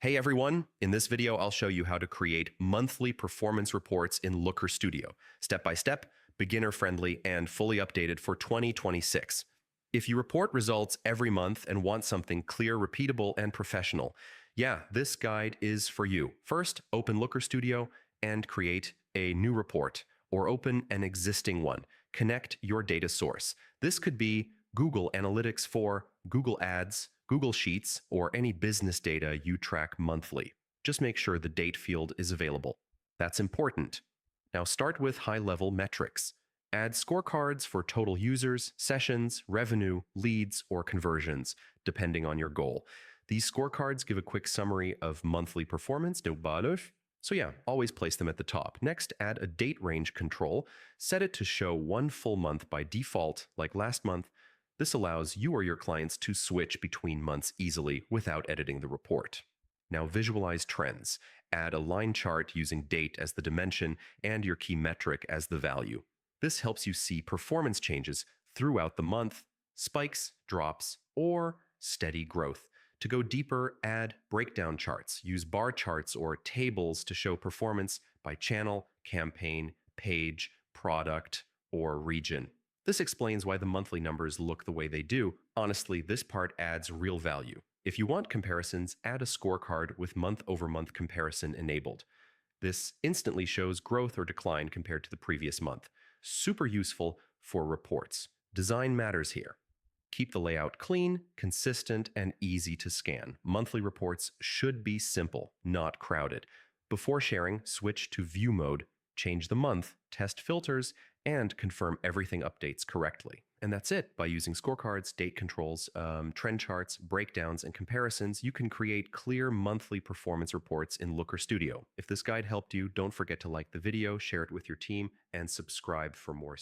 Hey everyone, in this video I'll show you how to create monthly performance reports in Looker Studio, step by step, beginner friendly, and fully updated for 2026. If you report results every month and want something clear, repeatable, and professional, yeah, this guide is for you. First, open Looker Studio and create a new report, or open an existing one. Connect your data source. This could be Google Analytics for Google Ads, Google Sheets, or any business data you track monthly. Just make sure the date field is available. That's important. Now start with high-level metrics. Add scorecards for total users, sessions, revenue, leads, or conversions, depending on your goal. These scorecards give a quick summary of monthly performance. So yeah, always place them at the top. Next, add a date range control. Set it to show one full month by default, like last month. This allows you or your clients to switch between months easily without editing the report. Now visualize trends. Add a line chart using date as the dimension and your key metric as the value. This helps you see performance changes throughout the month, spikes, drops, or steady growth. To go deeper, add breakdown charts. Use bar charts or tables to show performance by channel, campaign, page, product, or region. This explains why the monthly numbers look the way they do. Honestly, this part adds real value. If you want comparisons, add a scorecard with month-over-month comparison enabled. This instantly shows growth or decline compared to the previous month. Super useful for reports. Design matters here. Keep the layout clean, consistent, and easy to scan. Monthly reports should be simple, not crowded. Before sharing, switch to view mode, change the month, test filters, and confirm everything updates correctly. And that's it. By using scorecards, date controls, trend charts, breakdowns, and comparisons, you can create clear monthly performance reports in Looker Studio. If this guide helped you, don't forget to like the video, share it with your team, and subscribe for more